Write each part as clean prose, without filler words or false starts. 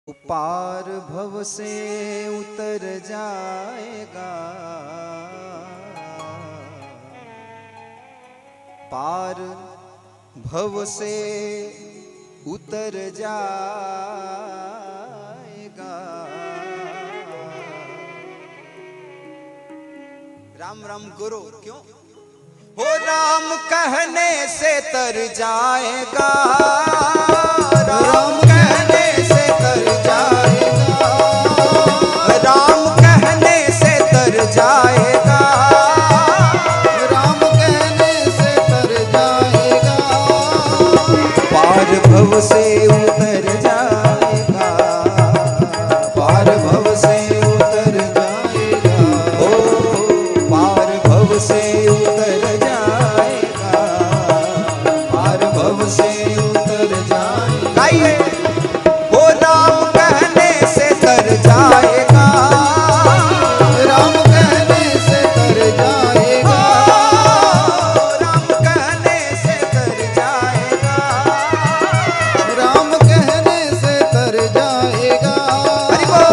पार भव से उतर जाएगा, पार भव से उतर जाएगा। राम राम गुरु क्यों हो, राम कहने से तर जाएगा, राम कहने से तर जाएगा, राम कहने से तर जाएगा, राम कहने से तर जाएगा, पार भव से उतर जाएगा, पार भव से उतर जाएगा, ओ पार भव से उतर जाएगा, पार भव से उतर जाएगा। गाइए, वो राम कहने से तर जाएगा, राम कहने से तर जाएगा, राम कहने से तर जाएगा, राम कहने से तर जाएगा। हरि बोल।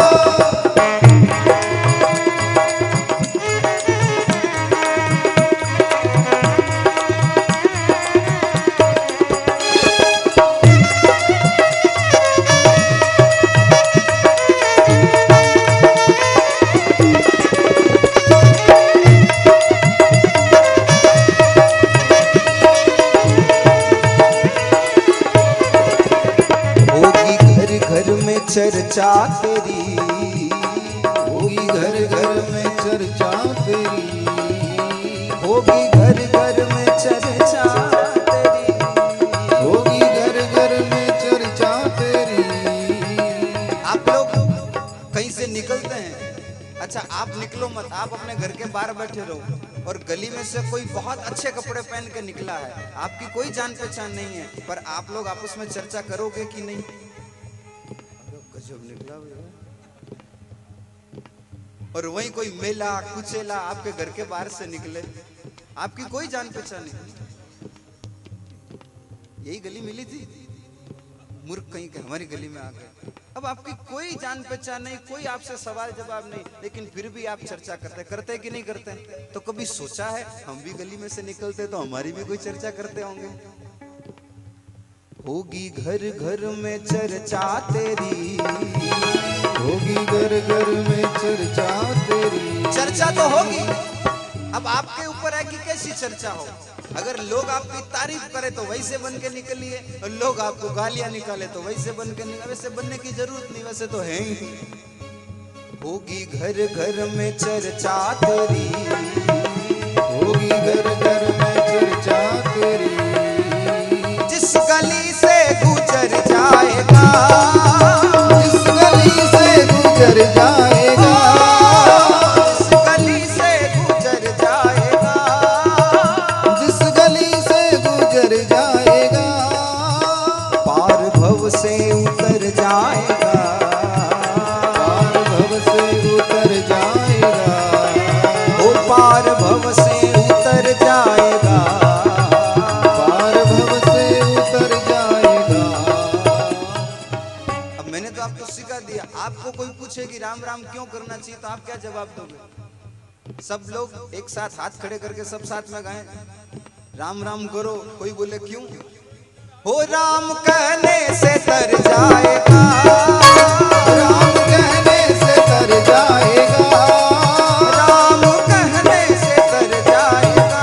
होगी घर घर में चर्चा तेरी, होगी घर घर में चर्चा तेरी, होगी घर घर में चर्चा तेरी, होगी घर घर में चर्चा तेरी। आप लोग कहीं से निकलते हैं, अच्छा आप निकलो मत, आप अपने घर के बाहर बैठे रहो, और गली में से कोई बहुत अच्छे कपड़े पहन के निकला है, आपकी कोई जान पहचान नहीं है, पर आप लोग आपस में चर्चा करोगे कि नहीं? गजब निकला भैया। और वहीं कोई मेला कुचेला आपके घर के बाहर से निकले, आपकी कोई जान पहचान नहीं। यही गली मिली थी, मूर्ख कहीं के हमारी गली में आ गए। अब आपकी कोई जान पहचान नहीं, कोई आपसे सवाल जवाब नहीं, लेकिन फिर भी आप चर्चा करते कि नहीं करते? तो कभी सोचा है हम भी गली में से निकलते तो हमारी भी कोई चर्चा करते होंगे? होगी घर घर में चर्चा तेरी, होगी घर घर में चर्चा तेरी। चर्चा तो होगी, अब आपके ऊपर है कि कैसी चर्चा हो। अगर लोग आपकी तारीफ करें तो वैसे बन के निकलिए, और लोग आपको गालियां निकाले तो वैसे बन के निकले। वैसे बनने की जरूरत नहीं, वैसे तो है ही। होगी घर घर में चर्चा तेरी, होगी घर घर में चर्चा तेरी, जिस गली से गुजर जाएगा, जिस गली से गुजर जाएगा, जिस गली से गुजर जाएगा, जिस गली से गुजर जाएगा, पार भव से उतर जाएगा, पार भव से उतर जाएगा, ओ पार भव से उतर जाएगा, पार भव से उतर जाएगा। अब मैंने तो आपको सिखा दिया, आपको कोई पूछे कि राम राम क्यों करना चाहिए तो आप क्या जवाब दोगे? सब लोग एक साथ हाथ खड़े करके सब साथ में गाएं, राम राम करो। कोई बोले क्यों? हो राम कहने से तर जाएगा, राम कहने से तर जाएगा, राम कहने से तर जाएगा,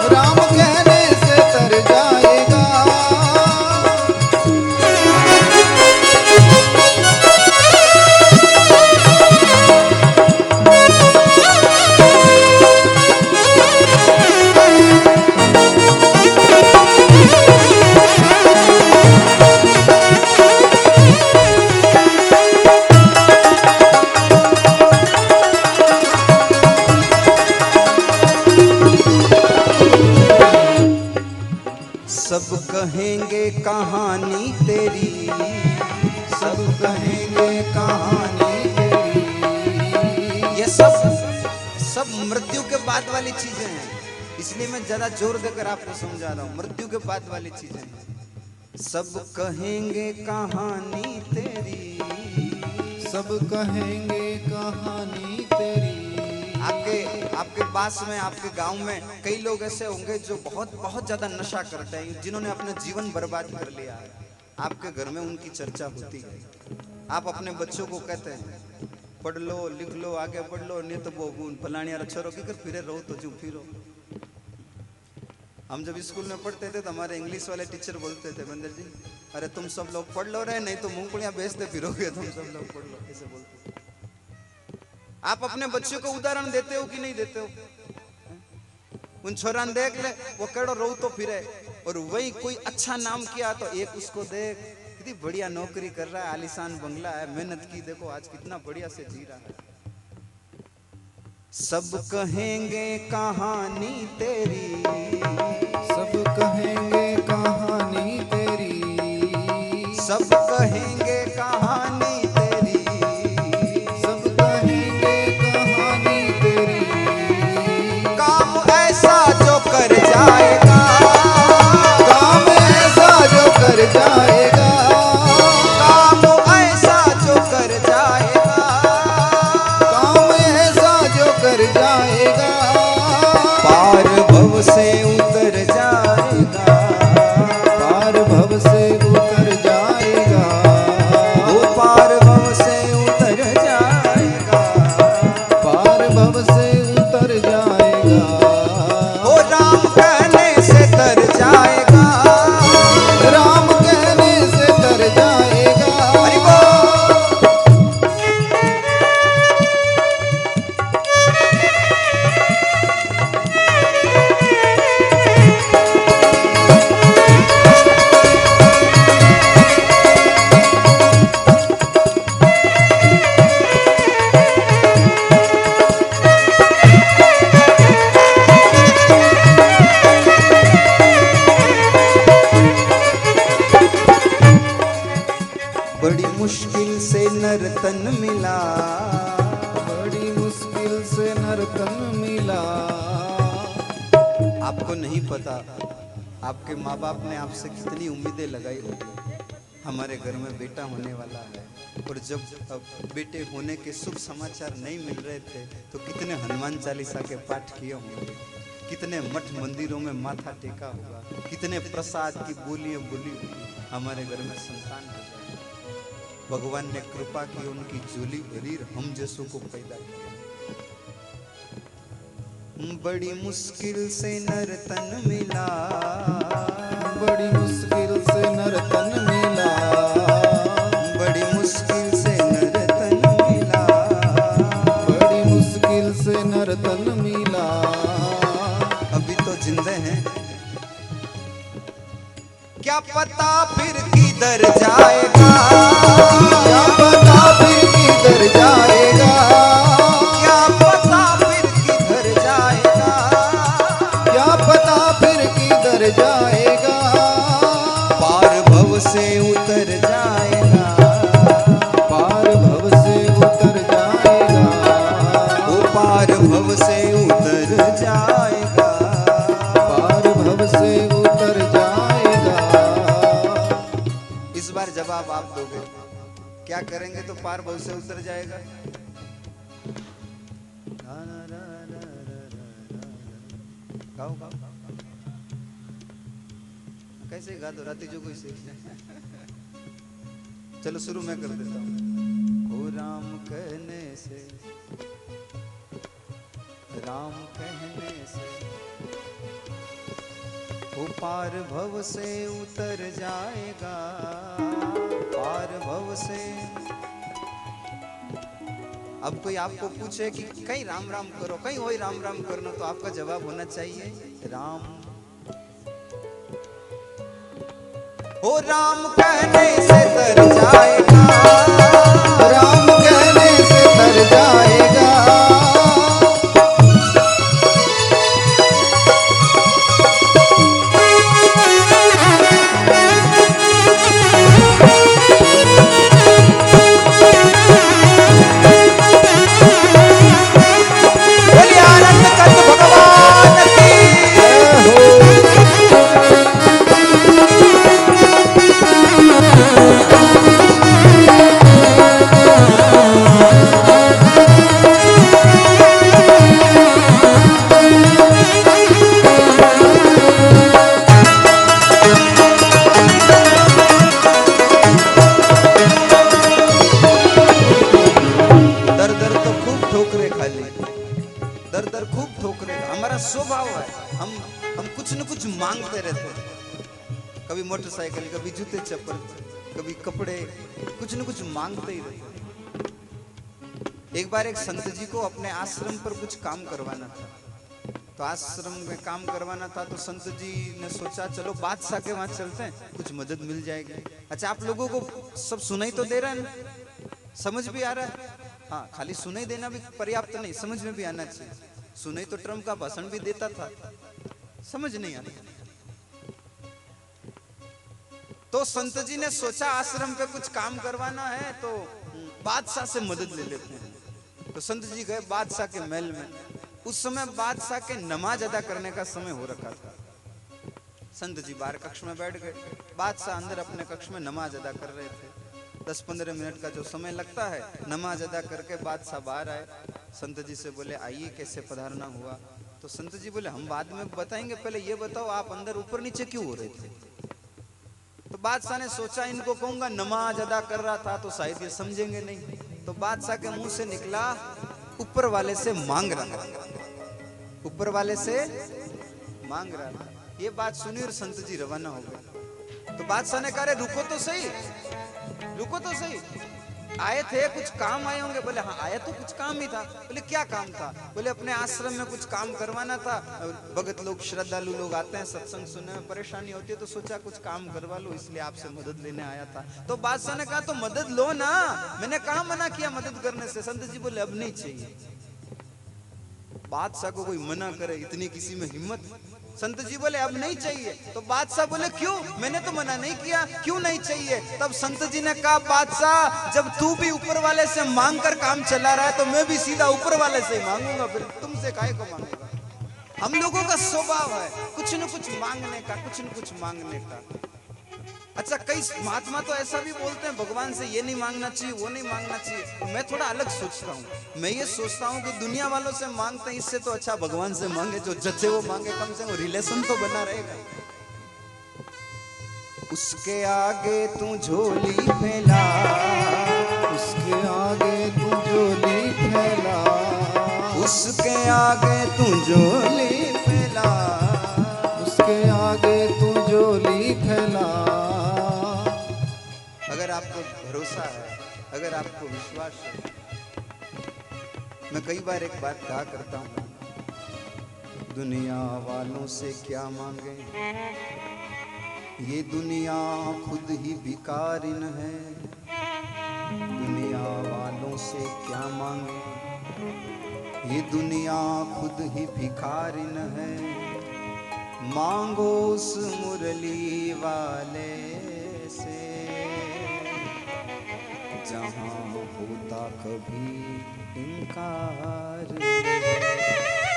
राम कहने से तर जाएगा, सब कहेंगे कहानी तेरी, सब कहेंगे कहानी तेरी। ये सब मृत्यु के बाद वाली चीजें हैं, इसलिए मैं ज्यादा जोर देकर आपको समझा रहा हूं। मृत्यु के बाद वाली चीजें हैं। सब कहेंगे कहानी तेरी, सब कहेंगे कहानी तेरी। आपके पास में, आपके गांव में कई लोग ऐसे होंगे जो बहुत बहुत ज्यादा नशा करते हैं, जिन्होंने अपना जीवन बर्बाद कर लिया है। आपके घर में उनकी चर्चा होती है। आप अपने बच्चों को कहते हैं पढ़ लो, लिख लो, आगे बढ़ लो, नहीं तो वो फलानिया छोरो की कर फिरे रहो तो जो फिरो। हम जब स्कूल में पढ़ते थे तो हमारे इंग्लिश वाले टीचर बोलते थे, बंदर जी अरे तुम सब लोग पढ़ लो रहे, नहीं तो मूंगफलियां बेचते फिरोगे, तुम सब लोग पढ़ लो, ऐसे बोलते। आप अपने बच्चों को उदाहरण देते हो कि नहीं देते हो? उन छोरा ने देख ले वो केड़ो रो तो फिरे, और वही कोई अच्छा नाम किया तो एक उसको देख कितनी बढ़िया नौकरी कर रहा है, आलीशान बंगला है, मेहनत की देखो आज कितना बढ़िया से जी रहा है। सब कहेंगे कहानी तेरी, सब कहेंगे कहानी तेरी, सब कहेंगे कहानी तेरी, सब कहेंगे कहानी तेरी। काम ऐसा जो कर जाएगा, काम ऐसा जो कर जाएगा, काम ऐसा जो कर जाएगा, काम ऐसा जो कर जाएगा। पार भव से उतर जाएगा, पार भव से उतर जाएगा, वो पार भव से उतर जाएगा, पार भव से उतर जाएगा। वो राम कहने से तर जाएगा, राम कहने से तर जाएगा। हरि बोल। बड़ी मुश्किल से नर्तन मिला, बड़ी मुश्किल से नर्तन मिला। आपको नहीं पता आपके माँ बाप ने आपसे कितनी उम्मीदें लगाई होगी। हमारे घर में बेटा होने वाला है, और जब अब बेटे होने के शुभ समाचार नहीं मिल रहे थे तो कितने हनुमान चालीसा के पाठ किए होंगे, कितने मठ मंदिरों में माथा टेका होगा, कितने प्रसाद की बोलियां बोली होगी। हमारे घर में संतान हो जाए, भगवान ने कृपा की, उनकी झोली भरी, हम जैसों को पैदा किया। बड़ी मुश्किल से नर्तन मिला, बड़ी मुश्किल से नर्तन मिला, बड़ी मुश्किल से नर्तन मिला, बड़ी मुश्किल से नर्तन मिला। अभी तो जिंदे हैं, क्या पता फिर किधर जाएगा, क्या पता फिर किधर जाएगा, क्या पता फिर किधर जाएगा, क्या पता फिर किधर जाएगा। पार भव से उतर जाएगा, पार भव से उतर जाएगा, वो पार भव से उतर जाएगा, पार भव से उतर जाएगा। इस बार जवाब आप दोगे, क्या करेंगे तो पार भव से उतर जाएगा? गाओ गाओ कैसे गा दो राती जो कोई सीख। चलो शुरू मैं कर देता हूँ। ओ राम कहने से, राम कहने से, वो पार भव से उतर जाएगा, पार भव से। अब कोई आपको पूछे कि कहीं राम राम करो, कहीं वही राम राम करना, तो आपका जवाब होना चाहिए राम। ओ राम कहने से तर जाएगा, राम कहने से तर जाएगा, बोलिए आनंद कंद भगवान की। स्वभाव है, हम कुछ न कुछ मांगते रहते हैं। कभी मोटरसाइकिल, कभी जूते चप्पल, कभी कपड़े, कुछ न कुछ मांगते ही रहते। एक बार एक संत जी को अपने आश्रम पर कुछ काम करवाना था, तो आश्रम में काम करवाना था, तो संत जी ने सोचा चलो बादशाह के वहां चलते हैं, कुछ मदद मिल जाएगी। अच्छा, आप लोगों को सब सुनाई तो दे रहा है ना, समझ भी आ रहा है? हाँ, खाली सुनाई देना भी पर्याप्त नहीं, समझ में भी आना चाहिए। सुनाई तो ट्रम्प का भाषण भी देता था, समझ नहीं आ रहा। तो संत जी ने सोचा आश्रम पे कुछ काम करवाना है, तो बादशाह से मदद ले लेते हैं। तो संत जी गए बादशाह के महल में। उस समय बादशाह के नमाज अदा करने का समय हो रखा था। संत जी बाहर कक्ष में बैठ गए, बादशाह अंदर अपने कक्ष में नमाज अदा कर रहे थे। 10-15 मिनट का जो समय लगता है, नमाज अदा करके बादशाह बाहर आए। संत जी से बोले आइए, कैसे पधारना हुआ? तो संत जी बोले हम बाद में बताएंगे, पहले ये बताओ आप अंदर ऊपर नीचे क्यों हो रहे थे? तो बादशाह ने सोचा इनको कहूंगा नमाज अदा कर रहा था तो शायद ये समझेंगे नहीं। तो बादशाह के मुंह से निकला ऊपर वाले से मांग रहा था, ऊपर वाले से मांग रहा था। ये बात सुनी और संत जी रवाना हो गए। तो बादशाह ने कहा रुको तो सही, रुको तो सही, आए थे कुछ काम आए होंगे? बोले हाँ आया तो कुछ काम ही था। बोले क्या काम था? बोले अपने आश्रम में कुछ काम करवाना था, भगत लोग श्रद्धालु लोग आते हैं, सत्संग सुनने में परेशानी होती है, तो सोचा कुछ काम करवा लो, इसलिए आपसे मदद लेने आया था। तो बादशाह ने कहा तो मदद लो ना, मैंने कहा मना किया मदद करने से? संत जी बोले अब नहीं चाहिए। बादशाह को कोई मना करे, इतनी किसी में हिम्मत? संत जी बोले अब नहीं चाहिए। तो बादशाह बोले क्यों? मैंने तो मना नहीं किया, क्यों नहीं चाहिए? तब संत जी ने कहा बादशाह जब तू भी ऊपर वाले से मांग कर काम चला रहा है, तो मैं भी सीधा ऊपर वाले से ही मांगूंगा, फिर तुमसे काहे को मांगूंगा? हम लोगों का स्वभाव है कुछ न कुछ मांगने का, कुछ न कुछ मांगने का। अच्छा, कई महात्मा तो ऐसा भी बोलते हैं भगवान से ये नहीं मांगना चाहिए, वो नहीं मांगना चाहिए। मैं थोड़ा अलग सोचता हूँ। मैं ये सोचता हूँ कि दुनिया वालों से मांगते हैं, इससे तो अच्छा भगवान से मांगे, जो जचे वो मांगे, कम से कम रिलेशन तो बना रहेगा। उसके आगे तू झोली फैला, उसके आगे तू झोली फैला, उसके आगे तू झोली फैला, उसके आगे तू झोली फैला। अगर आपको भरोसा है, अगर आपको विश्वास है, मैं कई बार एक बात कहा करता हूँ, दुनिया वालों से क्या मांगे, ये दुनिया खुद ही भिखारिन है। दुनिया वालों से क्या मांगे, ये दुनिया खुद ही भिखारिन है। मांगो उस मुरली वाले से जहां होता कभी इनकार।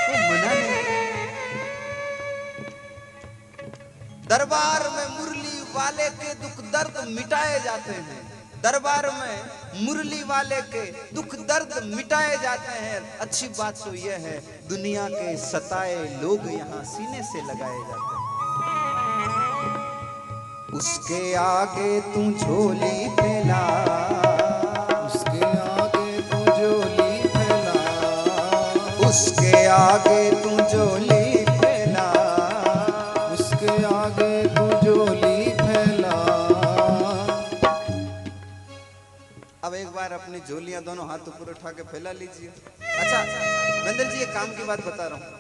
वो मना नहीं। दरबार में मुरली वाले के दुख दर्द मिटाए जाते हैं, दरबार में मुरली वाले के दुख दर्द मिटाए जाते हैं। अच्छी बात तो यह है दुनिया के सताए लोग यहाँ सीने से लगाए जाते हैं। उसके आगे तू झोली फैला, उसके आगे तू झोली फैला, उसके आगे तू झोली फैला, उसके आगे तू झोली फैला। अब एक बार अपनी झोलियां दोनों हाथ ऊपर उठा के फैला लीजिए। अच्छा नंदन जी, एक काम की बात बता रहा हूँ।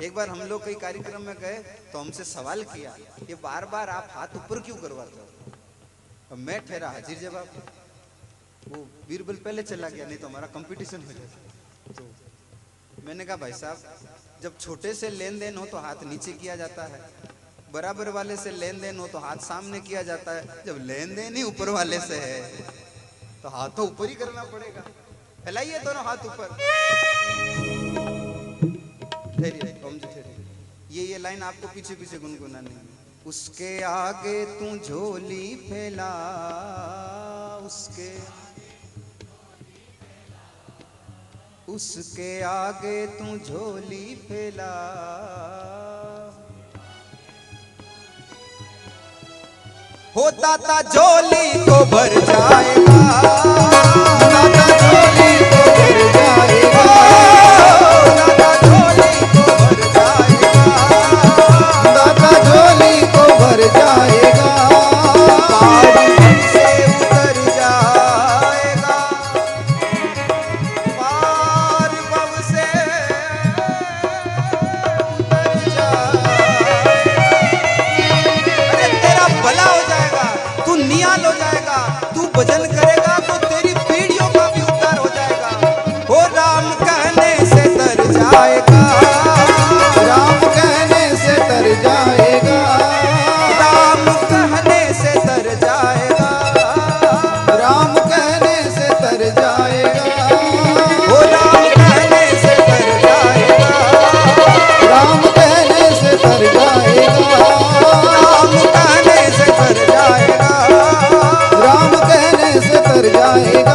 एक बार हम लोग कई कार्यक्रम में गए तो हमसे सवाल किया, ये बार बार आप हाथ ऊपर क्यों करवाते हो? और मैं ठहरा हाजिर जवाब। वो बीरबल पहले चला गया, नहीं तो हमारा कंपटीशन हो जाता। तो मैंने कहा भाई साहब, जब छोटे से लेन देन हो तो हाथ नीचे किया जाता है, बराबर वाले से लेन देन हो तो हाथ सामने किया जाता है। जब लेन देन ही ऊपर वाले से है तो हाथ तो ऊपर ही करना पड़ेगा। फैलाइए दोनों हाथ ऊपर। ये लाइन आपको पीछे पीछे गुनगुनानी है। उसके आगे तू झोली फैला, उसके आगे तू झोली फैला। हो दाता झोली को भर जाएगा, दाता झोली को भर जाएगा, दाता झोली को भर जाएगा। जाएगा, राम कहने से तर जाएगा, राम कहने से तर जाएगा, राम कहने से तर जाएगा, ओ राम कहने से तर जाएगा, राम कहने से तर जाएगा, राम कहने से तर जाएगा, राम कहने से तर जाएगा।